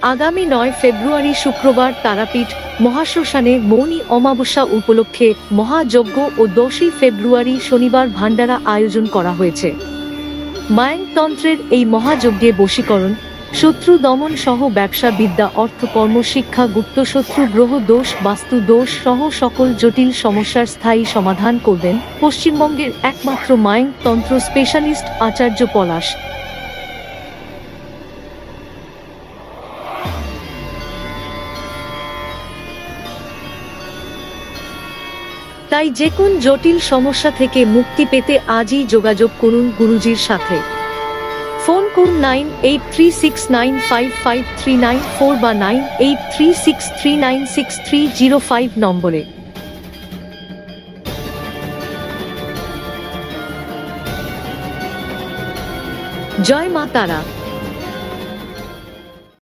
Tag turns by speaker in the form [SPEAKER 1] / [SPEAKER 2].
[SPEAKER 1] আগামী 9 ফেব্রুয়ারি শুক্রবার তারাপীঠ মহাশ্মশানে মৌনী অমাবস্যা উপলক্ষে মহাযজ্ঞ ও 10 ফেব্রুয়ারি শনিবার ভান্ডারা আয়োজন করা হয়েছে। মায়াংতন্ত্রের এই মহাযজ্ঞে বশীকরণ, শত্রু দমন সহ ব্যবসা, বিদ্যা, অর্থকর্ম, শিক্ষা, গুপ্তশত্রু, গ্রহ দোষ, বাস্তু দোষ সহ সকল জটিল সমস্যার স্থায়ী সমাধান করবেন পশ্চিমবঙ্গের একমাত্র মায়াংতন্ত্র স্পেশালিস্ট আচার্য পলাশ। তাই যে কোন জটিল সমস্যা থেকে মুক্তি পেতে আজই যোগাযোগ করুন গুরুজির সাথে। ফোন করুন 9836955394 বা 9836396305 নম্বরে। জয় মা তারা।